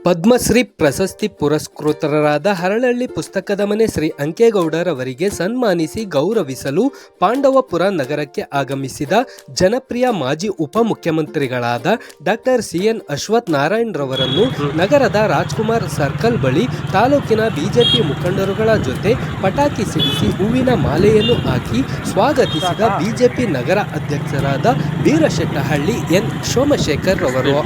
ಪದ್ಮಶ್ರೀ ಪ್ರಶಸ್ತಿ ಪುರಸ್ಕೃತರಾದ ಹರಳಳ್ಳಿ ಪುಸ್ತಕದ ಮನೆ ಶ್ರೀ ಅಂಕೇಗೌಡರವರಿಗೆ ಸನ್ಮಾನಿಸಿ ಗೌರವಿಸಲು ಪಾಂಡವಪುರ ನಗರಕ್ಕೆ ಆಗಮಿಸಿದ ಜನಪ್ರಿಯ ಮಾಜಿ ಉಪಮುಖ್ಯಮಂತ್ರಿಗಳಾದ ಡಾಕ್ಟರ್ ಸಿಎನ್ ಅಶ್ವಥ್ ನಾರಾಯಣರವರನ್ನು ನಗರದ ರಾಜ್ಕುಮಾರ್ ಸರ್ಕಲ್ ಬಳಿ ತಾಲೂಕಿನ ಬಿಜೆಪಿ ಮುಖಂಡರುಗಳ ಜೊತೆ ಪಟಾಕಿ ಸಿಡಿಸಿ ಹೂವಿನ ಮಾಲೆಯನ್ನು ಹಾಕಿ ಸ್ವಾಗತಿಸಿದ ಬಿಜೆಪಿ ನಗರ ಅಧ್ಯಕ್ಷರಾದ ವೀರಶೆಟ್ಟಹಳ್ಳಿ ಎನ್ ಸೋಮಶೇಖರ್ ರವರು.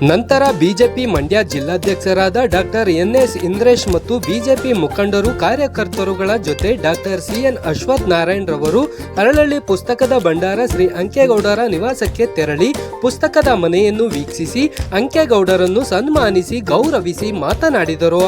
ನಂತರ ಬಿಜೆಪಿ ಮಂಡ್ಯ ಜಿಲ್ಲಾಧ್ಯಕ್ಷರಾದ ಡಾಕ್ಟರ್ ಎನ್ಎಸ್ ಇಂದ್ರೇಶ್ ಮತ್ತು ಬಿಜೆಪಿ ಮುಖಂಡರು ಕಾರ್ಯಕರ್ತರುಗಳ ಜೊತೆ ಡಾಕ್ಟರ್ ಸಿಎನ್ ಅಶ್ವಥ್ ನಾರಾಯಣ್ ರವರು ಹರಳಳ್ಳಿ ಪುಸ್ತಕದ ಭಂಡಾರ ಶ್ರೀ ಅಂಕೇಗೌಡರ ನಿವಾಸಕ್ಕೆ ತೆರಳಿ ಪುಸ್ತಕದ ಮನೆಯನ್ನು ವೀಕ್ಷಿಸಿ ಅಂಕೇಗೌಡರನ್ನು ಸನ್ಮಾನಿಸಿ ಗೌರವಿಸಿ ಮಾತನಾಡಿದರು.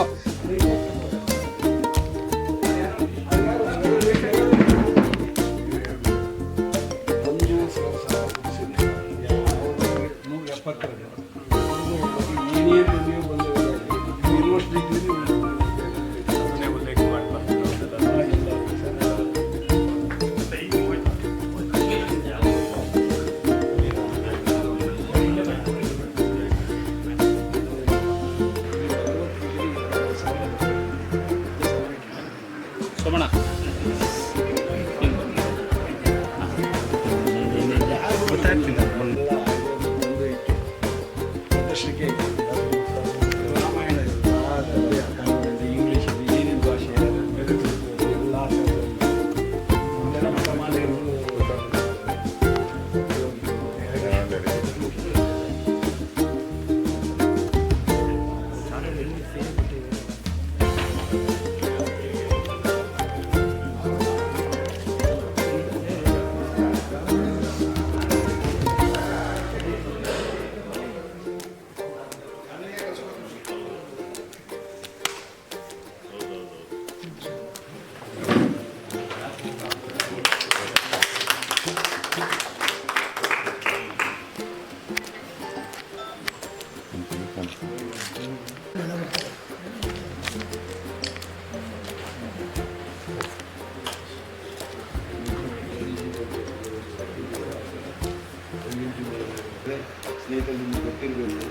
ಸ್ನೇಹಿತರು ನಿಮಗೆ ಗೊತ್ತಿರಬೇಕು,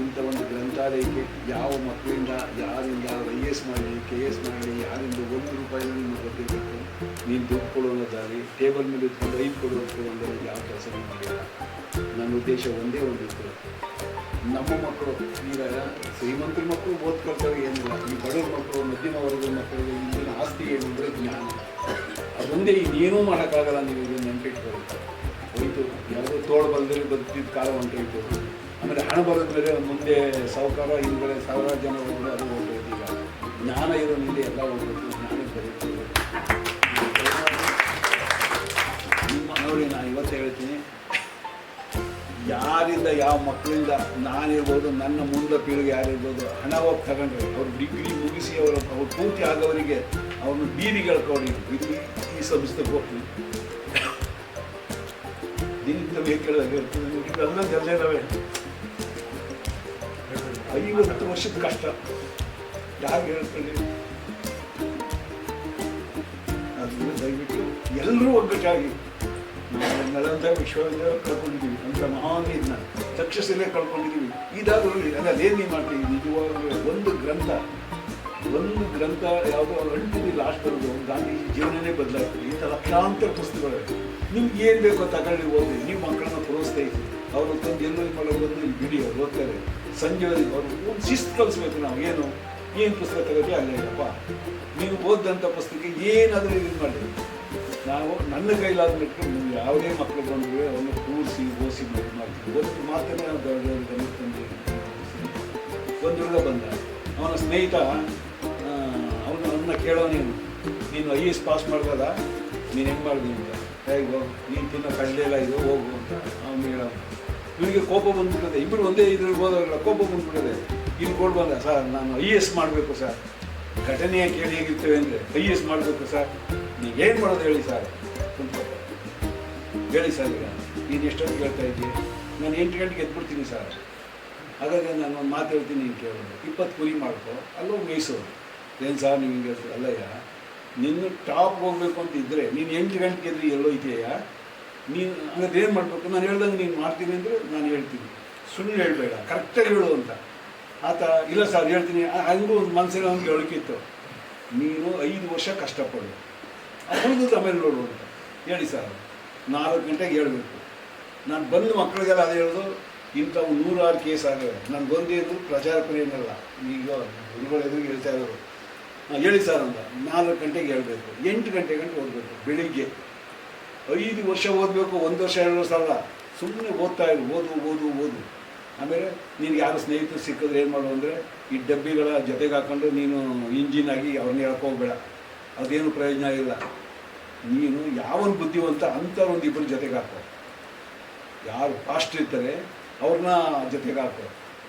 ಇಂಥ ಒಂದು ಗ್ರಂಥಾಲಯಕ್ಕೆ ಯಾವ ಮಕ್ಕಳಿಂದ ಯಾರಿಂದ IAS ಮಾಡಲಿ KS ಮಾಡಲಿ ಯಾರಿಂದ ₹1 ನಿಮಗೆ ಗೊತ್ತಿರಬೇಕು. ನೀನು ದುಡ್ಡು ಕೊಡೋದಾಗಲಿ ಟೇಬಲ್ ಮೇಲೆ ಇಟ್ಕೊಂಡು 5 ಕೊಡೋದು ಅಂದರೆ ಯಾವ ಕೆಲಸ ಮಾಡಿಲ್ಲ. ನನ್ನ ಉದ್ದೇಶ ಒಂದೇ ಒಂದಿತ್ತು, ನಮ್ಮ ಮಕ್ಕಳು ಈಗ ಶ್ರೀಮಂತರ ಮಕ್ಕಳು ಓದ್ಕೊಳ್ತಾರೆ ಏನಿಲ್ಲ, ಈ ಬಡವ್ರ ಮಕ್ಕಳು ಮಧ್ಯಮ ವರ್ಗದ ಮಕ್ಕಳಿಗೆ ಇಂದಿನ ಆಸ್ತಿ ಏನು ಅಂದರೆ ಜ್ಞಾನ. ಅದೊಂದೇ ಇನ್ನೇನೂ ಮಾಡೋಕ್ಕಾಗಲ್ಲ. ನೀವು ಇದನ್ನು ನೆನಪಿಟ್ಕೊಳ್ತಾರೆ ಹೋಯ್ತು. ಯಾವುದೋ ತೋಳು ಬಲದಲ್ಲಿ ಬದುಕಿದ ಕಾಲ ಹೊಂಟೋಯ್ತು. ಆಮೇಲೆ ಹಣ ಬರೋದ ಮೇಲೆ ಮುಂದೆ ಸಾಹುಕಾರ ಹಿಂದ್ಗಡೆ ಸಾವಿರಾರು ಜನ ಹೋಗೋದು ಅದು ಹೋಗ್ಬೋದು. ಈಗ ಜ್ಞಾನ ಇರೋ ನಿಂದೆ ಎಲ್ಲ ಹೋಗ್ಬೇಕು. ಜ್ಞಾನಕ್ಕೆ ಬರೀತೀವಿ ನೋಡಿ. ನಾನು ಇವತ್ತು ಹೇಳ್ತೀನಿ, ಯಾರಿಂದ ಯಾವ ಮಕ್ಕಳಿಂದ ನಾನಿರ್ಬೋದು, ನನ್ನ ಮುಂದೆ ಪೀಳಿಗೆ ಯಾರಿರ್ಬೋದು, ಹಣ ಹೋಗಿ ತಗೊಂಡ್ರೆ ಅವ್ರು ಡಿಗ್ರಿ ಮುಗಿಸಿ ಅವ್ರು ಪೂರ್ತಿ ಆಗೋವರಿಗೆ ಅವ್ರನ್ನ ಬೀದಿಗೆಳ್ಕೊಂಡು ಇಲ್ಲಿ ಈ ಸಂಸ್ಥೆಗೆ ಹೋಗ್ತೀನಿ. ದಿನದಿಂದ ಬೇಕಾದಾಗ ಇವೆಲ್ಲ ಜನ ಇದ್ದಾವೆ. 50 ವರ್ಷದ ಕಷ್ಟ ಯಾರು ಹೇಳ್ಕೊಳ್ಳಿ. ಅದನ್ನ ದಯವಿಟ್ಟು ಎಲ್ಲರೂ ಒಗ್ಗಟ್ಟಾಗಿ ನಾವು ನಳಂದ ವಿಶ್ವವಿದ್ಯಾಲಯ ಕಳ್ಕೊಂಡಿದ್ದೀವಿ ಅಂತ ಮಹಾನ್ ಇದನ್ನ ತಕ್ಷಶಿಲೆ ಕಳ್ಕೊಂಡಿದ್ದೀವಿ. ಇದಾದರೂ ಅದೇನು ನೀವು ಮಾಡ್ತೀವಿ. ನಿಜವಾಗ್ಲೂ ಒಂದು ಗ್ರಂಥ ಯಾವುದೋ ಅಂಟಿದ್ದು ಲಾಸ್ಟ್ ಬರೋದು ಗಾಂಧೀಜಿ ಜೀವನನೇ ಬದಲಾಗ್ತದೆ. ಇಂಥ ಲಕ್ಷಾಂತರ ಪುಸ್ತಕಗಳಿವೆ. ನಿಮ್ಗೆ ಏನು ಬೇಕೋ ತಗೊಳ್ಳಿ, ಓದಿ. ನೀವು ಮಕ್ಕಳನ್ನ ಪ್ರೋತ್ಸಾಹಿಸಿ. ಅವರು ತಂದು ಎಲ್ಲರೂ ಮಳೆ ಬಂದು ಇಲ್ಲಿ ಬಿಡಿ, ಅವ್ರು ಓದ್ತಾರೆ. ಸಂಜೆ ಅವರು ಒಂದು ಶಿಸ್ತು ಕಲಿಸ್ಬೇಕು. ನಾವು ಏನು ಪುಸ್ತಕ ತಗೋತೀವಿ ಅಲ್ಲೇ ಇಲ್ಲಪ್ಪ, ನೀವು ಓದಿದಂಥ ಪುಸ್ತಕ ಏನಾದರೂ ಇದು ಮಾಡಿ ನಾವು ನನ್ನ ಕೈಲಾದ ಮಟ್ಟಿಗೆ ನೀವು ಯಾವುದೇ ಮಕ್ಕಳು ಬಂದರೂ ಅವನ್ನ ಕೂರಿಸಿ ಓದಿಸಿ ಮಾಡ್ತೀವಿ. ಒಂದು ಮಾತನ್ನೇ ನಾವು ದೊಡ್ಡ ತಂದು ಒಂದು ಹುಡುಗ ಬಂದ, ಅವನ ಸ್ನೇಹಿತ ಅವನ್ನ ಕೇಳೋ ನೀನು IAS ಪಾಸ್ ಮಾಡ್ದಲ್ಲ, ನೀನು ಹೆಂಗೆ ಮಾಡಿದಿ ಅಂತ. ಹೇಗೋ ನೀನು ತಿನ್ನೋ ಕಡಲೆ ಎಲ್ಲ ಇದು ಹೋಗು ಅಂತ ಅವ್ನು ಹೇಳೋ. ಇವನಿಗೆ ಕೋಪ ಬಂದ್ಬಿಟ್ಟಿದೆ, ಇಬ್ಬರು ಒಂದೇ ಇದ್ರಲ್ಲಿ ಹೋದಾಗಲ್ಲ ಕೋಪ ಬಂದ್ಬಿಟ್ಟಿದೆ. ಇಲ್ಲಿ ಕೊಡು ಬಂದ, ಸರ್ ನಾನು IAS ಮಾಡಬೇಕು ಸರ್, ಘಟನೆ ಕೇಳಿ ಹೇಗಿರ್ತೇವೆ ಅಂದರೆ IAS ಮಾಡಬೇಕು ಸರ್, ನೀವು ಏನು ಮಾಡೋದು ಹೇಳಿ ಸರ್ ಅಂತ ಹೇಳಿ ಸರ್. ಈಗ ನೀನು ಎಷ್ಟೊತ್ತು ಕೇಳ್ತಾ ಇದ್ದೀನಿ, ನಾನು 8 ಗಂಟೆಗೆ ಎದ್ಬಿಡ್ತೀನಿ ಸರ್. ಹಾಗಾಗಿ ನಾನು ಒಂದು ಮಾತು ಹೇಳ್ತೀನಿ, ನೀನು ಕೇಳೋದು 20 ಕುರಿ ಮಾಡ್ಕೊ, ಅಲ್ಲೋಗಿ ಮೇಯಿಸೋದು. ಏನು ಸರ್ ನೀವು ಹಿಂಗೆ ಹೇಳ್ತೀವಿ? ಅಲ್ಲಯ್ಯ, ನಿನ್ನ ಟಾಪ್ ಹೋಗ್ಬೇಕು ಅಂತ ಇದ್ದರೆ ನೀನು 8 ಗಂಟೆಗೆ ಎದ್ರಿ ಎಲ್ಲೋಯ್ತೀಯ, ನೀನು ಹಂಗಾದ್ರೆ ಏನು ಮಾಡಬೇಕು? ನಾನು ಹೇಳ್ದಂಗೆ ನೀನು ಮಾಡ್ತೀನಿ ಅಂದರೆ ನಾನು ಹೇಳ್ತೀನಿ, ಸುಳ್ಳು ಹೇಳಬೇಡ, ಕರೆಕ್ಟಾಗಿ ಹೇಳು ಅಂತ. ಆತ ಇಲ್ಲ ಸರ್ ಹೇಳ್ತೀನಿ, ಹಂಗೂ ಒಂದು ಮನಸ್ಸಿನ ಅವ್ನಿಗೆ ಹೇಳಿಕಿತ್ತು, ನೀನು 5 ವರ್ಷ ಕಷ್ಟಪಡು, ಉಳಿದು ಆಮೇಲೆ ನೋಡು ಅಂತ ಹೇಳಿ ಸರ್. 4 ಗಂಟೆಗೆ ಹೇಳ್ಬೇಕು. ನಾನು ಬಂದು ಮಕ್ಕಳಿಗೆಲ್ಲ ಅದೇ ಹೇಳೋದು, ಇಂಥವು 106 ಕೇಸ್ ಆಗಿವೆ. ನಾನು ಬಂದಿದ್ದು ಪ್ರಚಾರಕರು ಏನಲ್ಲ, ಈಗ ಗುರುಗಳು ಎದುರಿಗೆ ಹೇಳ್ತಾ ಇರೋರು. ಹೇಳಿ ಸರ್ ಅಂತ 4 ಗಂಟೆಗೆ ಹೇಳ್ಬೇಕು, 8 ಗಂಟೆ ಓದಬೇಕು ಬೆಳಿಗ್ಗೆ. 5 ವರ್ಷ ಓದಬೇಕು, 1 ವರ್ಷ 2 ವರ್ಷ ಅಲ್ಲ, ಸುಮ್ಮನೆ ಓದ್ತಾ ಇರು, ಓದು. ಆಮೇಲೆ ನಿನಗೆ ಯಾರು ಸ್ನೇಹಿತರು ಸಿಕ್ಕಿದ್ರೆ ಏನು ಮಾಡು ಅಂದರೆ, ಈ ಡಬ್ಬಿಗಳ ಜೊತೆಗೆ ಹಾಕ್ಕೊಂಡು ನೀನು ಇಂಜಿನ್ ಆಗಿ ಅವ್ರನ್ನ ಹೇಳ್ಕೋಬೇಡ, ಅದೇನು ಪ್ರಯೋಜನ ಇಲ್ಲ. ನೀನು ಯಾವನು ಬುದ್ಧಿವಂತ ಅಂಥವ್ರು ಇಬ್ಬರು ಜೊತೆಗೆ ಹಾಕೋ, ಯಾರು ಫಾಸ್ಟ್ ಇರ್ತಾರೆ ಅವ್ರನ್ನ ಜೊತೆಗೆ ಹಾಕೋ,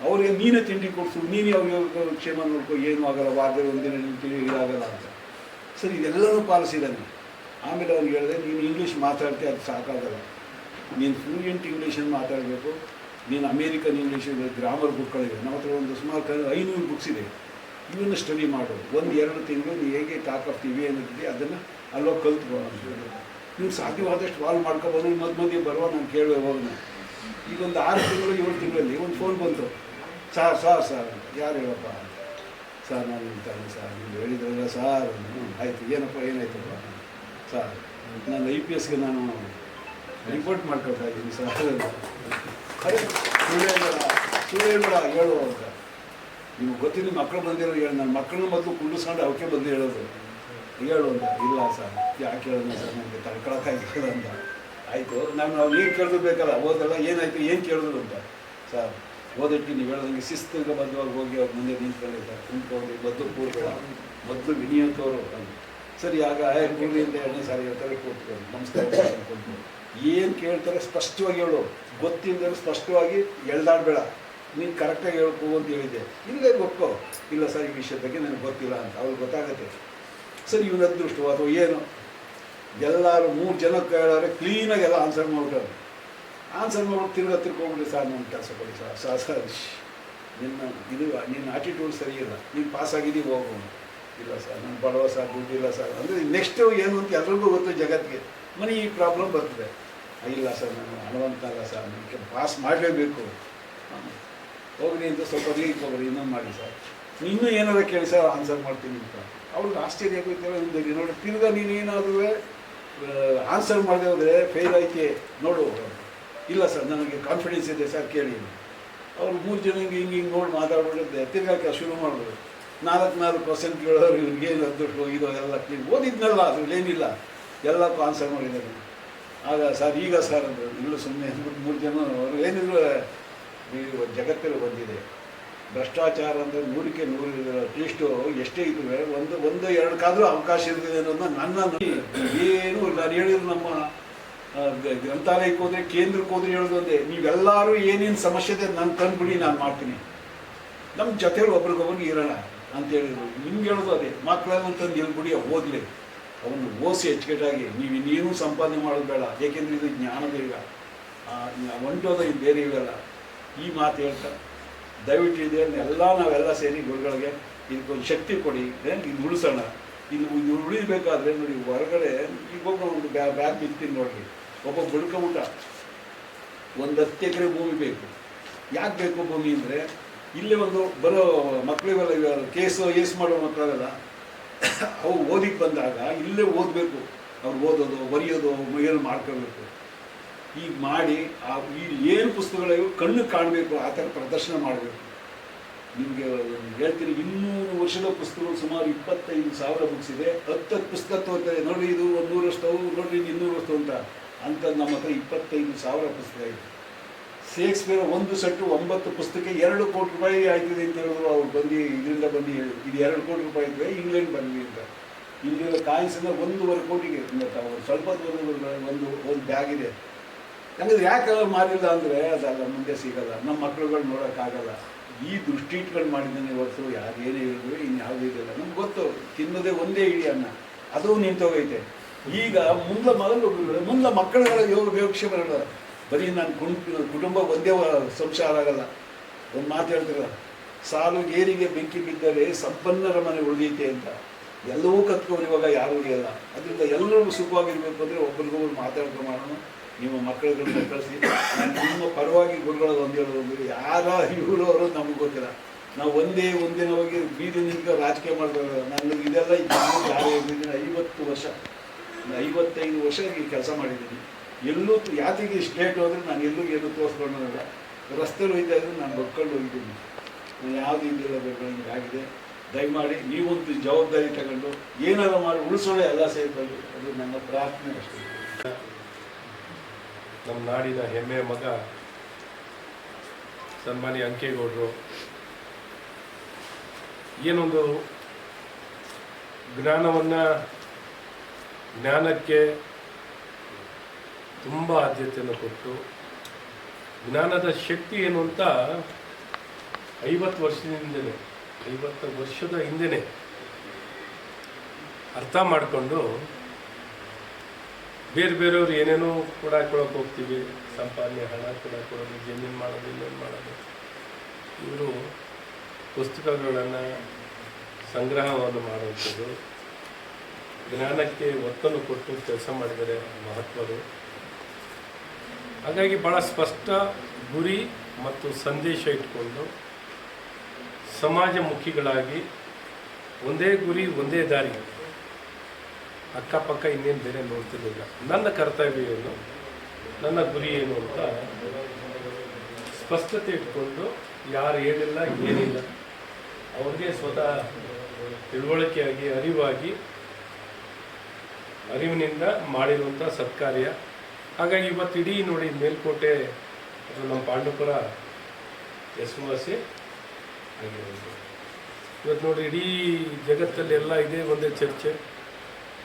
ಅವ್ರಿಗೆ ನೀನೇ ತಿಂಡಿ ಕೊಡಿಸು, ನೀನೇ ಅವ್ರಿಗೆ ಕ್ಷೇಮ ನೋಡ್ಕೊ, ಏನೂ ಆಗಲ್ಲ, ವಾರದಲ್ಲಿ ಒಂದಿನ ನಿಂತೀನಿ ಇದಾಗಲ್ಲ ಅಂತ. ಸರಿ, ಇದೆಲ್ಲನೂ ಪಾಲಿಸಿದ್ದಾನೆ. ಆಮೇಲೆ ಅವ್ನಿಗೆ ಹೇಳಿದೆ, ನೀನು ಇಂಗ್ಲೀಷ್ ಮಾತಾಡ್ತೀಯ, ಅದು ಸಾಕಾಗಲ್ಲ, ನೀನು ಫ್ಲೂಯೆಂಟ್ ಇಂಗ್ಲೀಷನ್ನು ಮಾತಾಡಬೇಕು. ನೀನು ಅಮೇರಿಕನ್ ಇಂಗ್ಲೀಷ್ ಗ್ರಾಮರ್ ಬುಕ್ಗಳಿವೆ, ನಮ್ಮ ಹತ್ರ ಒಂದು ಸುಮಾರು 500 ಬುಕ್ಸ್ ಇದೆ, ಇವನ್ನ ಸ್ಟಡಿ ಮಾಡು. 1-2 ತಿಂಗಳು ನೀನು ಹೇಗೆ ಟಾಕ್ ಆಫ್ ಟಿವಿ ಏನಿದೆ ಅದನ್ನು ಅಲ್ಲೋಗಿ ಕಲ್ತ್ಕೋ ಅಂತ. ನೀವು ಸಾಧ್ಯವಾದಷ್ಟು ವಾಲ್ ಮಾಡ್ಕೊಬೋದು, ಮಧ್ಯೆ ಬರುವ ನಾನು ಕೇಳುವೆ ಹೋಗೋಣ. ಈಗ ಒಂದು 6 ತಿಂಗಳು 7 ತಿಂಗಳಲ್ಲಿ ಒಂದು ಫೋನ್ ಬಂತು, ಸರ್ ಯಾರು ಹೇಳಪ್ಪ? ಸರ್ ನಾನು ಹೇಳ್ತಾನೆ ಸರ್, ನೀವು ಹೇಳಿದ್ರಲ್ಲ ಸರ್. ಆಯಿತು, ಏನಪ್ಪ ಏನಾಯ್ತಪ್ಪ? ಸರ್ ನಾನು IPSಗೆ ನಾನು ರಿಪೋರ್ಟ್ ಮಾಡ್ಕೊಳ್ತಾ ಇದ್ದೀನಿ ಸರ್. ಅರೆ ಸುಳ್ಳು ಹೇಳ್ಬೇಡ ಹೇಳು ಅಂತ. ನಿಮ್ಗೆ ಗೊತ್ತಿಲ್ಲ, ಮಕ್ಕಳು ಬಂದಿರೋ ಹೇಳಿ, ನನ್ನ ಮಕ್ಕಳನ್ನ ಮೊದಲು ಕುಂಡಿಸ್ಕೊಂಡು ಅವಕ್ಕೆ ಬಂದು ಹೇಳೋದು, ಹೇಳು ಅಂತ. ಇಲ್ಲ ಸರ್, ಯಾಕೆ ಹೇಳೋಣ ಸರ್, ನನಗೆ ತಡ್ಕೊಳಕ್ಕಾಗಿಲ್ಲ ಅಂತ. ಆಯಿತು, ನಾವು ಏನು ಕೇಳಿದ್ರು ಬೇಕಲ್ಲ, ಓದಲ್ಲ, ಏನಾಯಿತು, ಏನು ಕೇಳಿದ್ರು ಅಂತ. ಸರ್ ಓದಕ್ಕೆ ನೀವು ಹೇಳೋದಂಗೆ ಶಿಸ್ತಿಗೆ ಬದ್ಧವಾಗಿ ಹೋಗಿ ಅವ್ರ ಮುಂದೆ ನಿಂತ್ಕೊಳ್ಳಿ ಸರ್, ಕುಂತ್ಕೊಂಡು ಮೊದಲು ಕೂರ್ಬೇಡ, ಮೊದಲು ವಿನಿಯಂತವರು ಅಂತ. ಸರಿ, ಆಗ ಕೂರ್ಲಿ ಅಂತ 2ನೇ ಸಾರಿ ಹೇಳ್ತಾರೆ, ಕೂತ್ಕೊಂಡು ನಮಸ್ಕಾರ ಅನ್ಕೊಂಡು ಏನು ಕೇಳ್ತಾರೆ ಸ್ಪಷ್ಟವಾಗಿ ಹೇಳು, ಗೊತ್ತಿಲ್ಲದೆ ಸ್ಪಷ್ಟವಾಗಿ ಎಳ್ದಾಡಬೇಡ, ನೀನು ಕರೆಕ್ಟಾಗಿ ಹೇಳ್ಕೋ ಅಂತ ಹೇಳಿದ್ದೆ. ಇಲ್ಲೇ ಗೊತ್ತೋ, ಇಲ್ಲ ಸರ್ ಈ ವಿಷಯದ ಬಗ್ಗೆ ನನಗೆ ಗೊತ್ತಿಲ್ಲ ಅಂತ ಅವ್ರಿಗೆ ಗೊತ್ತಾಗುತ್ತೆ. ಸರಿ, ಇವನ ಅದೃಷ್ಟ ಅಥವಾ ಏನು, ಎಲ್ಲರೂ 3 ಜನ ಕೇಳಾರೆ ಕ್ಲೀನಾಗಿ ಎಲ್ಲ ಆನ್ಸರ್ ಮಾಡ್ಬಿಟ್ಟಾರೆ. ಆನ್ಸರ್ ಮಾಡ್ಬಿಟ್ಟು ತಿರ್ಕೊಂಡ್ಬಿಟ್ಟು, ಸರ್ ನನ್ನ ಕೆಲಸ ಕೊಡಿ ಸರ್, ನಿನ್ನ ಆಟಿಟ್ಯೂಡ್ ಸರಿ ಇಲ್ಲ, ನೀನು ಪಾಸ್ ಆಗಿದ್ದೀವಿ ಹೋಗು. ಇಲ್ಲ ಸರ್ ನಾನು ಬಡವ ಸರ್, ದುಡ್ಡಿಲ್ಲ ಸರ್ ಅಂದರೆ ನೆಕ್ಸ್ಟು ಏನು ಅಂತ ಎಲ್ರಿಗೂ ಗೊತ್ತು ಜಗತ್ತಿಗೆ, ಮನೆ ಈ ಪ್ರಾಬ್ಲಮ್ ಬರ್ತದೆ. ಇಲ್ಲ ಸರ್ ನಾನು ಹಣವಂತ ಅಲ್ಲ ಸರ್, ನನಗೆ ಪಾಸ್ ಮಾಡಲೇಬೇಕು, ಹೋಗ್ರಿ ಅಂತ ಸ್ವಲ್ಪ ಲೀಕ್ ಹೋಗ್ರಿ, ಇನ್ನೊಂದು ಮಾಡಿ ಸರ್, ಇನ್ನೂ ಏನಾರ ಕೇಳಿ ಸರ್ ಆನ್ಸರ್ ಮಾಡ್ತೀನಿ ಅಂತ. ಅವ್ರಿಗೆ ಆಶ್ಚರ್ಯ ಆಗೋಯ್ತೇವೆ ನೋಡಿ. ತಿರ್ಗಾ ನೀನೇನಾದರೂ ಆನ್ಸರ್ ಮಾಡದೆ ಹೋದರೆ ಫೇಲ್ ಐತೆ ನೋಡು. ಇಲ್ಲ ಸರ್ ನನಗೆ ಕಾನ್ಫಿಡೆನ್ಸ್ ಇದೆ ಸರ್ ಕೇಳಿ. ಅವ್ರು 3 ಜನ ಹಿಂಗೆ ನೋಡಿ ಮಾತಾಡ್ಬಿಡುತ್ತೆ. ತಿರ್ಗಾಕ ಶುರು ಮಾಡ್ಬೋದು. 4 ಕ್ವಶನ್ ಕೇಳೋರು, ಇವ್ರಿಗೇನು ಅದೃಷ್ಟು ಇದು ಎಲ್ಲ ಕ್ಲೀನ್ ಓದಿದ್ನಲ್ಲ, ಅದ್ರಲ್ಲಿ ಏನಿಲ್ಲ, ಎಲ್ಲಕ್ಕೂ ಆನ್ಸರ್ ಮಾಡಿದ್ದಾರೆ. ಆಗ ಸರ್ ಈಗ ಸರ್ ಅಂದರು, ಇಲ್ಲ ಸುಮ್ಮನೆ ಅಂದ್ಬಿಟ್ಟು 3 ಜನ ಅವರು ಏನಿದ್ರು ಜಗತ್ತಲ್ಲಿ ಬಂದಿದೆ. ಭ್ರಷ್ಟಾಚಾರ ಅಂದರೆ 100ಕ್ಕೆ 100 ಅಟ್ಲೀಸ್ಟು ಎಷ್ಟೇ ಇದ್ದರೆ ಒಂದು 2 ಕಾದರೂ ಅವಕಾಶ ಇರ್ತದೆ ಅನ್ನೋದನ್ನ ನನ್ನ ಏನು ನಾನು ಹೇಳಿದ್ರು. ನಮ್ಮ ಗ್ರಂಥಾಲಯಕ್ಕೆ ಹೋದರೆ, ಕೇಂದ್ರಕ್ಕೆ ಹೋದ್ರೆ ಹೇಳೋದು ಒಂದೇ, ನೀವೆಲ್ಲರೂ ಏನೇನು ಸಮಸ್ಯೆ ಇದೆ ನಾನು ತಂದುಬಿಡಿ, ನಾನು ಮಾಡ್ತೀನಿ, ನಮ್ಮ ಜೊತೆಲಿ ಒಬ್ರಿಗೊಬ್ರಿಗೆ ಇರೋಣ ಅಂತ ಹೇಳಿದ್ರು. ನಿಮ್ಗೆ ಹೇಳೋದು ಅದೇ, ಮಕ್ಕಳನ್ನಂತಂದು ಹೇಳ್ಬಿಡಿ, ಓದಲಿ, ಅವನು ಓದಿಸಿ ಅಚ್ಚುಕಟ್ಟಾಗಿ, ನೀವು ಇನ್ನೇನು ಸಂಪಾದನೆ ಮಾಡೋದು ಬೇಡ, ಏಕೆಂದರೆ ಇದು ಜ್ಞಾನದ ಈಗ ಹೊಂಟೋದ ಇದು ಬೇರೆ ಇವೆಲ್ಲ. ಈ ಮಾತು ಹೇಳ್ತಾ ದಯವಿಟ್ಟು ಇದನ್ನೆಲ್ಲ ನಾವೆಲ್ಲ ಸೇರಿ ಗುರುಗಳಿಗೆ ಇದಕ್ಕೊಂದು ಶಕ್ತಿ ಕೊಡಿ, ಇದು ಉಳಿಸೋಣ. ಇದು ಉಳಿಬೇಕಾದ್ರೆ ನೋಡಿ, ಹೊರಗಡೆ ಈಗ ಒಂದು ಬ್ಯಾಗ್ ಬಿತ್ತೀನಿ ನೋಡ್ರಿ, ಒಬ್ಬ ಬುಡ್ಕೊಂಬಿಟ್ಟ, ಒಂದು 10 ಎಕರೆ ಭೂಮಿ ಬೇಕು. ಯಾಕೆ ಬೇಕು ಭೂಮಿ ಅಂದರೆ, ಇಲ್ಲೇ ಒಂದು ಬರೋ ಮಕ್ಕಳಿಗೆಲ್ಲ ಕೇಸ್ ಮಾಡೋ ಮಕ್ಕಳೆಲ್ಲ ಅವು ಓದಿಗೆ ಬಂದಾಗ ಇಲ್ಲೇ ಓದಬೇಕು, ಅವ್ರು ಓದೋದು ಬರೆಯೋದು ಏನು ಮಾಡ್ಕೋಬೇಕು. ಈಗ ಮಾಡಿ ಈ ಏನು ಪುಸ್ತಕಗಳಿವೆ ಕಣ್ಣು ಕಾಣಬೇಕು, ಆ ಥರ ಪ್ರದರ್ಶನ ಮಾಡಬೇಕು. ನಿಮಗೆ ಹೇಳ್ತೀನಿ 200 ವರ್ಷದ ಪುಸ್ತಕಗಳು ಸುಮಾರು 25,000 ಬುಕ್ಸ್ ಇದೆ. 10 ಪುಸ್ತಕ ತೋರ್ತಾರೆ ನೋಡಿ, ಇದು 100 ವರ್ಷದವು ನೋಡ್ರಿ, 200 ವರ್ಷದವು ಅಂಥದ್ದು ನಮ್ಮ ಹತ್ರ 25,000 ಪುಸ್ತಕ ಇದೆ. ಶೇಕ್ಸ್ಪಿಯರ್ ಒಂದು ಸೆಟ್ಟು 9 ಪುಸ್ತಕ 2 ಕೋಟಿ ರೂಪಾಯಿ ಆಯ್ತಿದೆ ಅಂತ ಹೇಳಿದ್ರು. ಅವ್ರು ಬಂದು ಇದರಿಂದ ಬಂದು ಹೇಳಿ ಇದು 2 ಕೋಟಿ ರೂಪಾಯಿ ಇದ್ದರೆ ಇಂಗ್ಲೆಂಡ್ ಬಂದ್ವಿ ಅಂತ. ಇಲ್ಲಿರೋ ಕಾಯಿನ್ಸನ್ನ 1.5 ಕೋಟಿಗೆ ಅವ್ರು ಸ್ವಲ್ಪ ಒಂದು ಬ್ಯಾಗ್ ಇದೆ. ಯಾಕಂದ್ರೆ ಯಾಕೆ ಮಾರಿಲ್ಲ ಅಂದರೆ ಅದಲ್ಲ, ಮುಂದೆ ಸಿಗಲ್ಲ, ನಮ್ಮ ಮಕ್ಕಳುಗಳು ನೋಡೋಕ್ಕಾಗಲ್ಲ. ಈ ದೃಷ್ಟಿ ಇಟ್ಕೊಂಡು ಮಾಡಿದ್ದಾನೆ ಹೊರತು ಯಾರೇನೇ ಹೇಳಿದ್ರು ಇನ್ಯಾವುದೂ ಇದೆಲ್ಲ. ನಮ್ಗೆ ಗೊತ್ತು, ತಿನ್ನೋದೇ ಒಂದೇ ಇಡೀ ಅನ್ನ, ಅದು ನಿಂತೋಗೈತೆ. ಈಗ ಮುಂದೆ ಮಕ್ಕಳುಗಳ ಯೋಗಕ್ಷೆ ಬರಲ್ಲ. ಬರೀ ನಾನು ಕುಟುಂಬ ಒಂದೇ ಸಂಸಾರ ಆಗಲ್ಲ. ಒಂದು ಮಾತು ಹೇಳ್ತಿರ, ಸಾಲು ಏರಿಗೆ ಬೆಂಕಿ ಬಿದ್ದರೆ ಸಂಪನ್ನರ ಮನೆ ಉಳಿದೈತೆ ಅಂತ. ಎಲ್ಲವೂ ಕತ್ಕೊಂಡು ಇವಾಗ ಯಾರೂ ಉಳಿಯಲ್ಲ. ಅದರಿಂದ ಎಲ್ಲರೂ ಸುಖವಾಗಿರ್ಬೇಕು ಅಂದರೆ ಒಬ್ಬರಿಗೊಬ್ಬರು ಮಾತಾಡ್ಕೊಂಡು ಮಾಡೋಣ. ನಿಮ್ಮ ಮಕ್ಕಳುಗಳನ್ನ ಕಳಿಸಿ. ನಾನು ನಿಮ್ಮ ಪರವಾಗಿ ಗುರುಗಳು ಒಂದು ಹೇಳೋದು, ಯಾರ ಇವರು ಅವರು ನಮಗೆ ಗೊತ್ತಿಲ್ಲ. ನಾವು ಒಂದಿನ ಹೋಗಿ ಬೀದಿ ನಿಂತು ರಾಜಕೀಯ ಮಾಡ್ತಾರೆ. ನನಗೆ ಇದೆಲ್ಲ ಜಾರಿ ಆಗಿದ್ದೀನಿ. 50 ವರ್ಷ 55 ವರ್ಷ ಈ ಕೆಲಸ ಮಾಡಿದ್ದೀನಿ. ಎಲ್ಲೂ ಯಾತಿಗೆ ಸ್ಟೇಟ್ ಹೋದರೆ ನಾನು ಎಲ್ಲೂ ಏನು ತೋರಿಸ್ಕೊಳ್ಳೋಲ್ಲ. ರಸ್ತೆಯಲ್ಲಿ ಹೋಗ್ತಾ ಇದ್ದರೆ ನಾನು ಬಡ್ಕೊಂಡು ಹೋಗಿದ್ದೀನಿ. ನಾನು ಯಾವುದು ಇದೆಲ್ಲ ಬೇಕು ಆಗಿದೆ. ದಯಮಾಡಿ ನೀವೊಂದು ಜವಾಬ್ದಾರಿ ತಗೊಂಡು ಏನಾರು ಮಾಡಿ ಉಳಿಸೋಣ ಎಲ್ಲ ಸೇರ್ಕೊಂಡು. ಅದು ನನ್ನ ಪ್ರಾರ್ಥನೆ ಅಷ್ಟೇ. ನಮ್ಮ ನಾಡಿನ ಹೆಮ್ಮೆಯ ಮಗ ಸನ್ಮಾನ್ಯ ಅಂಕೇಗೌಡರು ಏನೊಂದು ಜ್ಞಾನಕ್ಕೆ ತುಂಬ ಆದ್ಯತೆಯನ್ನು ಕೊಟ್ಟು ಜ್ಞಾನದ ಶಕ್ತಿ ಏನು ಅಂತ 50 ವರ್ಷದ ಹಿಂದೆನೇ ಅರ್ಥ ಮಾಡಿಕೊಂಡು ಬೇರೆಯವ್ರು ಏನೇನೋ ಕೊಡಕ್ಕೆ ಹೋಗ್ತೀವಿ. ಸಂಪಾದನೆ, ಹಣ ಕೊಡೋದು, ಜಮೀನು ಮಾಡೋದು, ಇನ್ನೇನು ಮಾಡೋದು. ಇವರು ಪುಸ್ತಕಗಳನ್ನು ಸಂಗ್ರಹವನ್ನು ಮಾಡುವಂಥದ್ದು, ಜ್ಞಾನಕ್ಕೆ ಒತ್ತನ್ನು ಕೊಟ್ಟು ಕೆಲಸ ಮಾಡಿದರೆ ಮಹತ್ವರು. ಹಾಗಾಗಿ ಭಾಳ ಸ್ಪಷ್ಟ ಗುರಿ ಮತ್ತು ಸಂದೇಶ ಇಟ್ಕೊಂಡು ಸಮಾಜಮುಖಿಗಳಾಗಿ ಒಂದೇ ಗುರಿ ಒಂದೇ ದಾರಿ, ಅಕ್ಕಪಕ್ಕ ಇನ್ನೇನು ಬೇರೆ ನೋಡ್ತಿರಲಿಲ್ಲ. ನನ್ನ ಕರ್ತವ್ಯ ಏನು, ನನ್ನ ಗುರಿ ಏನು ಅಂತ ಸ್ಪಷ್ಟತೆ ಇಟ್ಕೊಂಡು ಯಾರು ಏನಿಲ್ಲ ಏನಿಲ್ಲ ಅವ್ರಿಗೆ ಸ್ವತಃ ತಿಳುವಳಿಕೆಯಾಗಿ ಅರಿವಿನಿಂದ ಮಾಡಿರುವಂಥ ಸತ್ಕಾರ್ಯ. ಹಾಗಾಗಿ ಇವತ್ತು ಇಡೀ ನೋಡಿ ಮೇಲ್ಕೋಟೆ ಅದು ನಮ್ಮ ಪಾಂಡವಪುರ ಹೆಸರುವಾಸಿ ಆಗಿರೋದು. ಇವತ್ತು ನೋಡಿ ಇಡೀ ಜಗತ್ತಲ್ಲಿ ಎಲ್ಲ ಇದೇ ಒಂದೇ ಚರ್ಚೆ.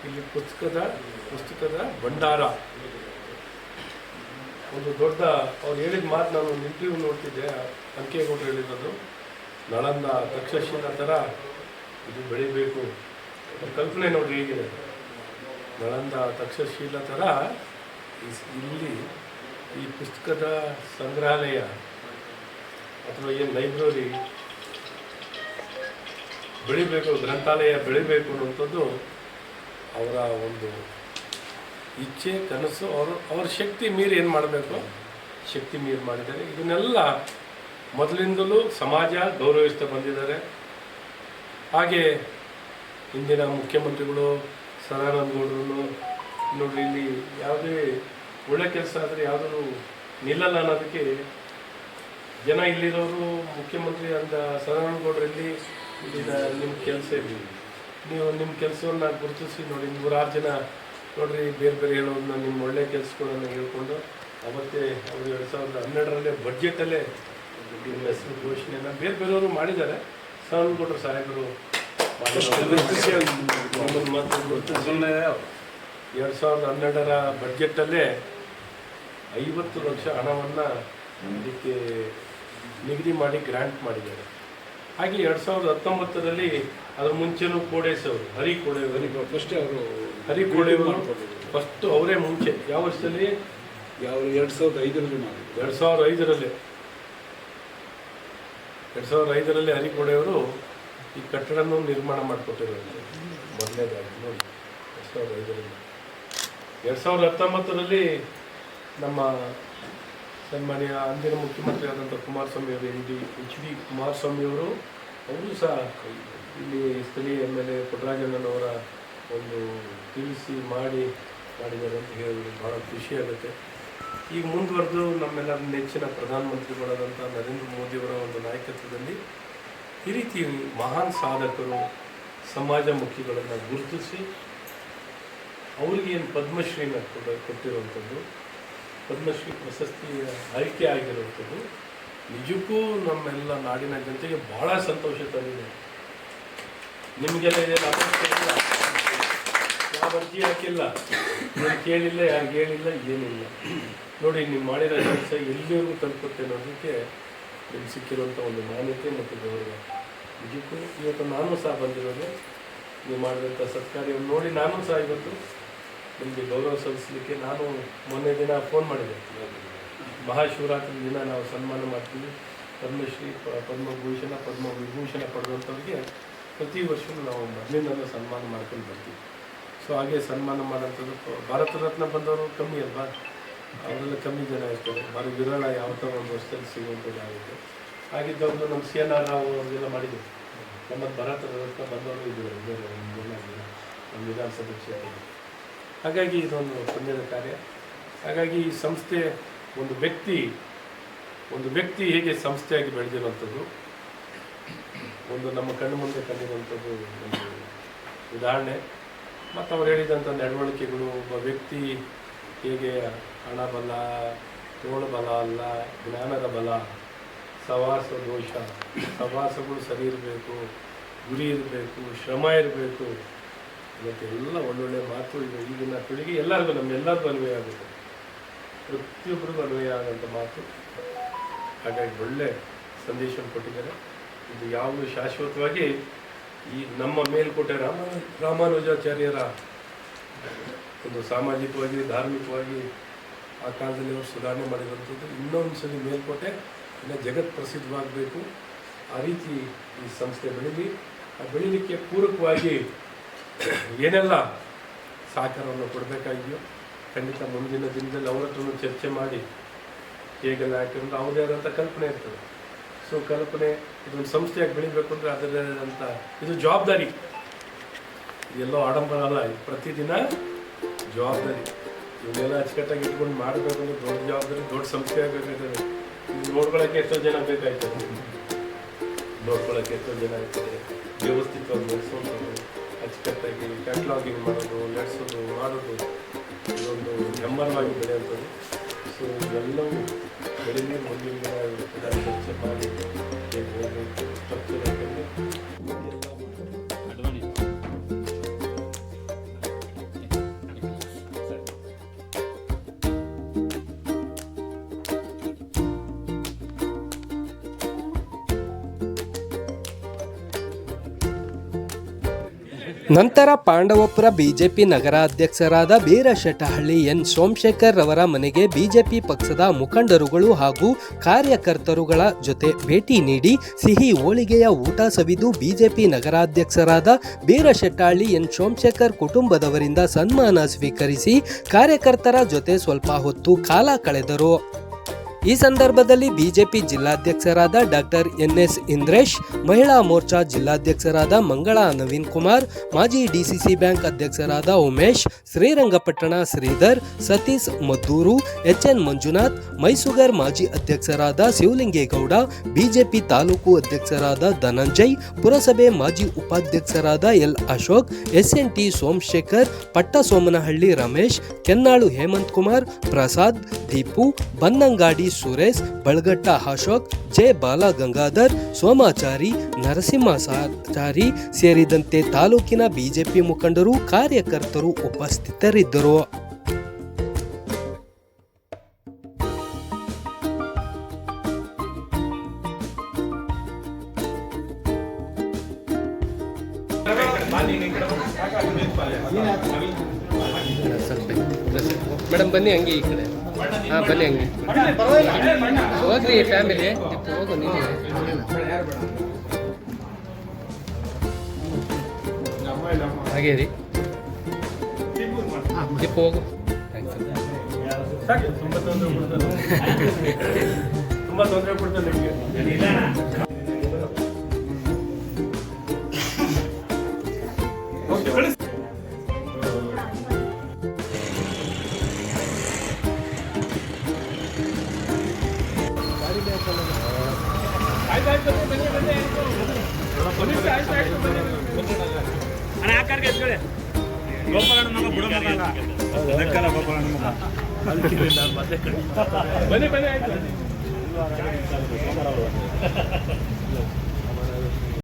ಇಲ್ಲಿ ಪುಸ್ತಕದ ಭಂಡಾರ ಒಂದು ದೊಡ್ಡ ಅವ್ರು ಹೇಳಿದ ಮಾತು ನಾನು ಒಂದು ಇಂಟರ್ವ್ಯೂ ನೋಡ್ತಿದ್ದೆ. ಅಂಕೇಗೌಡರು ಹೇಳಿರೋದು, ನಳಂದ ತಕ್ಷಶಿಲಾ ಥರ ಇದು ಬೆಳಿಬೇಕು. ಕಲ್ಪನೆ ನೋಡ್ರಿ ಹೇಗಿದೆ. ನಳಂದ ತಕ್ಷಶಿಲಾ ಥರ ಇಲ್ಲಿ ಈ ಪುಸ್ತಕದ ಸಂಗ್ರಹಾಲಯ ಅಥವಾ ಏನು ಲೈಬ್ರರಿ ಬೆಳಿಬೇಕು, ಗ್ರಂಥಾಲಯ ಬೆಳಿಬೇಕು ಅನ್ನುವಂಥದ್ದು ಅವರ ಒಂದು ಇಚ್ಛೆ, ಕನಸು. ಅವ್ರ ಶಕ್ತಿ ಮೀರಿ ಏನು ಮಾಡಬೇಕು, ಶಕ್ತಿ ಮೀರಿ ಮಾಡಿದ್ದಾರೆ. ಇದನ್ನೆಲ್ಲ ಮೊದಲಿಂದಲೂ ಸಮಾಜ ಗೌರವಿಸ್ತಾ ಬಂದಿದ್ದಾರೆ. ಹಾಗೆ ಇಂದಿನ ಮುಖ್ಯಮಂತ್ರಿಗಳು ಸದಾನಂದ ಗೌಡರು ನೋಡ್ರಿ, ಇಲ್ಲಿ ಯಾವುದೇ ಒಳ್ಳೆ ಕೆಲಸ ಆದರೆ ಯಾವುದೂ ನಿಲ್ಲಲ್ಲ ಅನ್ನೋದಕ್ಕೆ ಜನ ಇಲ್ಲಿರೋರು ಮುಖ್ಯಮಂತ್ರಿ ಅಂತ ಸದಾನಂದ ಗೌಡರಲ್ಲಿ ಇಲ್ಲಿನ ನಿಮ್ಮ ಕೆಲಸ ಇರಲಿ, ನೀವು ನಿಮ್ಮ ಕೆಲಸವನ್ನು ಗುರುತಿಸಿ ನೋಡಿ. 106 ಜನ ನೋಡ್ರಿ ಬೇರೆ ಹೇಳೋದನ್ನ ನಿಮ್ಮ ಒಳ್ಳೆ ಕೆಲಸಗಳನ್ನು ಹೇಳ್ಕೊಂಡು ಅವತ್ತೇ ಅವರು 2012ರಲ್ಲಿ ಬಡ್ಜೆಟಲ್ಲೇ ನಿಮ್ಮ ಹೆಸರು ಘೋಷಣೆಯನ್ನು ಬೇರೆಯವರು ಮಾಡಿದ್ದಾರೆ. ಸದಾನಂದ ಗೌಡರು ಸಾಹೇಬರು 2012ರ ಬಡ್ಜೆಟಲ್ಲೇ 50 ಲಕ್ಷ ಹಣವನ್ನು ಇದಕ್ಕೆ ನಿಗದಿ ಮಾಡಿ ಗ್ರಾಂಟ್ ಮಾಡಿದ್ದಾರೆ. ಹಾಗೆ 2019ರಲ್ಲಿ ಅದ್ರ ಮುಂಚೆನೂ ಕೋಡೇಸವರು ಹರಿ ಕೋಡೆಯವರು ಫಸ್ಟ್ ಅವರೇ ಮುಂಚೆ ಯಾವ ವರ್ಷದಲ್ಲಿ 2005ರಲ್ಲಿ ಹರಿ ಕೋಡೆಯವರು ಈ ಕಟ್ಟಡನೂ ನಿರ್ಮಾಣ ಮಾಡಿಕೊಟ್ಟಿರೋದು ಮೊದಲನೇದಾಗಿ ನೋಡಿ 2005ರಲ್ಲಿ. 2019ರಲ್ಲಿ ನಮ್ಮ ಸನ್ಮಾನ್ಯ ಅಂದಿನ ಮುಖ್ಯಮಂತ್ರಿ ಆದಂಥ ಕುಮಾರಸ್ವಾಮಿ ಅವರು ಎಚ್ ಡಿ ಕುಮಾರಸ್ವಾಮಿಯವರು ಅವರು ಸಹ ಇಲ್ಲಿ ಸ್ಥಳೀಯ MLA ಪುಟ್ಟರಾಜಣ್ಣನವರ ಒಂದು ತಿಳಿಸಿ ಮಾಡಿದ್ದಾರೆ ಅಂತ ಹೇಳಿ ಭಾಳ ಖುಷಿಯಾಗುತ್ತೆ. ಈಗ ಮುಂದುವರೆದು ನಮ್ಮೆಲ್ಲರ ನೆಚ್ಚಿನ ಪ್ರಧಾನಮಂತ್ರಿಗಳಾದಂಥ ನರೇಂದ್ರ ಮೋದಿಯವರ ಒಂದು ನಾಯಕತ್ವದಲ್ಲಿ ಈ ರೀತಿ ಮಹಾನ್ ಸಾಧಕರು ಸಮಾಜಮುಖಿಗಳನ್ನು ಗುರುತಿಸಿ ಅವರಿಗೆ ಏನು ಪದ್ಮಶ್ರೀನ ಕೊಟ್ಟಿರುವಂಥದ್ದು, ಪದ್ಮಶ್ರೀ ಪ್ರಶಸ್ತಿಯ ಆಯ್ಕೆ ಆಗಿರುವಂಥದ್ದು ನಿಜಕ್ಕೂ ನಮ್ಮೆಲ್ಲ ನಾಡಿನ ಜನತೆಗೆ ಭಾಳ ಸಂತೋಷ ತಂದಿದೆ. ನಿಮಗೆಲ್ಲ ಇದೇನು ಅಪೇಕ್ಷೆ ಇಲ್ಲ, ಯಾವ ಅರ್ಜಿ ಹಾಕಿಲ್ಲ, ಏನು ಕೇಳಿಲ್ಲ, ಯಾರು ಹೇಳಿಲ್ಲ, ಏನಿಲ್ಲ. ನೋಡಿ, ನೀವು ಮಾಡಿರೋ ಕೆಲಸ ಎಲ್ಲಿವರೆಗೂ ತಲುಪುತ್ತೆ ಅನ್ನೋದಕ್ಕೆ ನಿಮ್ಗೆ ಸಿಕ್ಕಿರುವಂಥ ಒಂದು ಮಾನ್ಯತೆ ಮತ್ತು ಗೌರವ. ನಿಜಕ್ಕೂ ಇವತ್ತು ನಾನು ಸಹ ಬಂದಿರೋದು ನೀವು ಮಾಡಿದಂಥ ಸತ್ಕಾರ್ಯವನ್ನು ನೋಡಿ ನಾನು ಸಹ ಇವತ್ತು ನಿಮಗೆ ಗೌರವ ಸಲ್ಲಿಸಲಿಕ್ಕೆ ನಾನು ಮೊನ್ನೆ ದಿನ ಫೋನ್ ಮಾಡಿದೆ. ಮಹಾಶಿವರಾತ್ರಿ ದಿನ ನಾವು ಸನ್ಮಾನ ಮಾಡ್ತೀವಿ. ಪದ್ಮಶ್ರೀ, ಪದ್ಮಭೂಷಣ, ಪದ್ಮವಿಭೂಷಣ ಪಡೆದಂಥವ್ರಿಗೆ ಪ್ರತಿ ವರ್ಷವೂ ನಾವು ಮೊದಲಿಂದಲೂ ಸನ್ಮಾನ ಮಾಡ್ಕೊಂಡು ಬರ್ತೀವಿ. ಸೊ ಹಾಗೆ ಸನ್ಮಾನ ಮಾಡೋಂಥದ್ದು ಭಾರತ ರತ್ನ ಬಂದವರು ಕಮ್ಮಿ ಅಲ್ವಾ, ಅವರೆಲ್ಲ ಕಮ್ಮಿ ಜನ ಇರ್ತಾರೆ. ಭಾರಿ ವಿರಳ ಯಾವತ್ತೋ ಒಂದು ವರ್ಷದಲ್ಲಿ ಸಿಗುವಂಥದ್ದು ಆಗುತ್ತೆ. ಹಾಗಿದ್ದವ್ರು ನಮ್ಮ CNR ರಾವ್ ಅವ್ರಿಗೆಲ್ಲ ಮಾಡಿದ್ದೀವಿ. ನಮ್ಮ ಭಾರತ ರತ್ನ ಬಂದವರು ಇದ್ದಾರೆ ನಮ್ಮ ವಿಧಾನಸಭೆ ಕ್ಷೇತ್ರದಲ್ಲಿ. ಹಾಗಾಗಿ ಇದೊಂದು ಪುಣ್ಯದ ಕಾರ್ಯ. ಹಾಗಾಗಿ ಈ ಸಂಸ್ಥೆ ಒಂದು ವ್ಯಕ್ತಿ ಹೇಗೆ ಸಂಸ್ಥೆಯಾಗಿ ಬೆಳೆದಿರುವಂಥದ್ದು ಒಂದು ನಮ್ಮ ಕಣ್ಣು ಮುಂದೆ ಕಂಡಿರುವಂಥದ್ದು ಒಂದು ಉದಾಹರಣೆ. ಮತ್ತು ಅವ್ರು ಹೇಳಿದಂಥ ನಡವಳಿಕೆಗಳು, ಒಬ್ಬ ವ್ಯಕ್ತಿ ಹೇಗೆ ಹಣ ಬಲ, ತೋಳ್ಬಲ ಅಲ್ಲ, ಜ್ಞಾನದ ಬಲ, ಸವಾಸ ದೋಷ, ಸವಾಸಗಳು ಸರಿ ಇರಬೇಕು, ಗುರಿ ಇರಬೇಕು, ಶ್ರಮ ಇರಬೇಕು, ಇವತ್ತೆಲ್ಲ ಒಳ್ಳೊಳ್ಳೆ ಮಾತು ಇದು ಈಗಿನ ಪೀಳಿಗೆ ಎಲ್ಲರಿಗೂ ನಮ್ಮೆಲ್ಲರಿಗೂ ಅನ್ವಯ ಆಗುತ್ತೆ, ಪ್ರತಿಯೊಬ್ಬರಿಗೂ ಅನ್ವಯ ಆಗೋಂಥ ಮಾತು. ಹಾಗಾಗಿ ಒಳ್ಳೆ ಸಂದೇಶವನ್ನು ಕೊಟ್ಟಿದ್ದಾರೆ. ಇದು ಯಾವುದು ಶಾಶ್ವತವಾಗಿ ಈ ನಮ್ಮ ಮೇಲ್ಕೋಟೆ ರಾಮಾನುಜಾಚಾರ್ಯರ ಒಂದು ಸಾಮಾಜಿಕವಾಗಿ, ಧಾರ್ಮಿಕವಾಗಿ ಆ ಕಾಲದಲ್ಲಿ ಅವರು ಸುಧಾರಣೆ ಮಾಡಿರುವಂಥದ್ದು ಇನ್ನೊಂದು ಸಲ ಮೇಲ್ಕೋಟೆ ಇನ್ನು ಜಗತ್ ಪ್ರಸಿದ್ಧವಾಗಬೇಕು. ಆ ರೀತಿ ಈ ಸಂಸ್ಥೆ ಬೆಳೀಲಿ. ಆ ಬೆಳೀಲಿಕ್ಕೆ ಪೂರಕವಾಗಿ ಏನೆಲ್ಲ ಸಹಕಾರವನ್ನು ಕೊಡಬೇಕಾಗಿದೆಯೋ ಖಂಡಿತ ಮುಂದಿನ ದಿನದಲ್ಲಿ ಅವರ ಹತ್ರನೂ ಚರ್ಚೆ ಮಾಡಿ ಹೇಗೆಲ್ಲ ಯಾಕೆಂದ್ರೆ ಅವ್ರದೇ ಆದಂಥ ಕಲ್ಪನೆ ಇರ್ತದೆ. ಸೊ ಕಲ್ಪನೆ ಇದೊಂದು ಸಂಸ್ಥೆಯಾಗಿ ಬೆಳಿಬೇಕು ಅಂದರೆ ಅದರದೇ ಆದಂಥ ಇದು ಜವಾಬ್ದಾರಿ, ಎಲ್ಲೋ ಆಡಂಬರ ಅಲ್ಲ, ಇದು ಪ್ರತಿದಿನ ಜವಾಬ್ದಾರಿ. ಇವನ್ನೆಲ್ಲ ಅಚ್ಚುಕಟ್ಟಾಗಿ ಇಟ್ಕೊಂಡು ಮಾಡಬೇಕು ಅಂದರೆ ದೊಡ್ಡ ಜವಾಬ್ದಾರಿ, ದೊಡ್ಡ ಸಂಸ್ಥೆ ಆಗಬೇಕಾಗ್ತದೆ. ಇದು ನೋಡ್ಕೊಳ್ಳೋಕ್ಕೆ ಎಷ್ಟೋ ಜನ ಬೇಕಾಗ್ತದೆ, ನೋಡ್ಕೊಳ್ಳೋಕ್ಕೆ ಎಷ್ಟೋ ಜನ ಆಗ್ತದೆ. ವ್ಯವಸ್ಥಿತವಾಗಿ ನಡೆಸೋದು, ಅಚ್ಚುಕಟ್ಟಾಗಿ ಕ್ಯಾಟ್ಲಾಗಿಂಗ್ ಮಾಡೋದು, ನಡೆಸೋದು, ಮಾಡೋದು ಇದೊಂದು ಹೆಮ್ಮರವಾಗಿ ಬೆಳೆಯುವಂಥದ್ದು. ಸೊ ಇವೆಲ್ಲವೂ ಬೆಳೀಲಿ. ಮುಂದಿನ ದಿನ ಚರ್ಚೆ ಮಾಡಿ ಹೇಗೆ ಹೋಗಬೇಕು, ಸ್ಟ್ರಕ್ಚರ್ ಯಾಕಂದರೆ ನಂತರ ಪಾಂಡವಪುರ ಬಿಜೆಪಿ ನಗರಾಧ್ಯಕ್ಷರಾದ ಬೀರಶೆಟ್ಟಹಳ್ಳಿ ಎನ್ ಸೋಮಶೇಖರ್ ರವರ ಮನೆಗೆ ಬಿಜೆಪಿ ಪಕ್ಷದ ಮುಖಂಡರುಗಳು ಹಾಗೂ ಕಾರ್ಯಕರ್ತರುಗಳ ಜೊತೆ ಭೇಟಿ ನೀಡಿ ಸಿಹಿ ಹೋಳಿಗೆಯ ಊಟ ಸವಿದು ಬಿಜೆಪಿ ನಗರಾಧ್ಯಕ್ಷರಾದ ಬೀರಶೆಟ್ಟಹಳ್ಳಿ ಎನ್ ಸೋಮಶೇಖರ್ ಕುಟುಂಬದವರಿಂದ ಸನ್ಮಾನ ಸ್ವೀಕರಿಸಿ ಕಾರ್ಯಕರ್ತರ ಜೊತೆ ಸ್ವಲ್ಪ ಹೊತ್ತು ಕಾಲ ಕಳೆದರು. ಈ ಸಂದರ್ಭದಲ್ಲಿ ಬಿಜೆಪಿ ಜಿಲ್ಲಾಧ್ಯಕ್ಷರಾದ ಡಾಕ್ಟರ್ NS ಇಂದ್ರೇಶ್, ಮಹಿಳಾ ಮೋರ್ಚಾ ಜಿಲ್ಲಾಧ್ಯಕ್ಷರಾದ ಮಂಗಳಾ ನವೀನ್ ಕುಮಾರ್, ಮಾಜಿ DCC ಬ್ಯಾಂಕ್ ಅಧ್ಯಕ್ಷರಾದ ಉಮೇಶ್, ಶ್ರೀರಂಗಪಟ್ಟಣ ಶ್ರೀಧರ್, ಸತೀಶ್ ಮದ್ದೂರು, HN ಮಂಜುನಾಥ್, ಮೈಸೂಗರ್ ಮಾಜಿ ಅಧ್ಯಕ್ಷರಾದ ಶಿವಲಿಂಗೇಗೌಡ, ಬಿಜೆಪಿ ತಾಲೂಕು ಅಧ್ಯಕ್ಷರಾದ ಧನಂಜಯ್, ಪುರಸಭೆ ಮಾಜಿ ಉಪಾಧ್ಯಕ್ಷರಾದ L Ashok, SNT Somashekar, Pattasomanahalli Ramesh, Kennalu Hemanth Kumar, Prasad, Deepu, Bannangadi Suresh, Balagatta Ashok, J Balagangadhar, Somachari, Narasimhachari ಸೇರಿದಂತೆ ತಾಲೂಕಿನ ಬಿಜೆಪಿ ಮುಖಂಡರು, ಕಾರ್ಯಕರ್ತರು ಉಪಸ್ಥಿತರಿದ್ದರು. ಮೇಡಮ್ ಬನ್ನಿ ಹಂಗೆ ಈ ಕಡೆ. ಹಾಂ ಬನ್ನಿ ಹಂಗೆ ಹೋಗ್ರಿ ಫ್ಯಾಮಿಲಿ. ಹೋಗು ನೀನು ಹಾಗೆ ರೀ. ದಿಪ್ಪು ಹೋಗು. ತುಂಬ ತೊಂದರೆ ಕೊಡ್ತಾರೆ ನಿಮಗೆ. ಆಯ್ತು ಅಣ್ಣ ಆ ಕಾರ್ಗೆ ಎತ್ಕೊಳ್ಳಿ. ಗೋಪಾಲಣ್ಣ ಮಗ ಬಿಡೋ ಮಗ ಅಲ್ಲ. ಅದಕ್ಕೆಲ್ಲ ಗೋಪಾಲಣ್ಣ ಮಗ. ಬನ್ನಿ ಆಯ್ತು.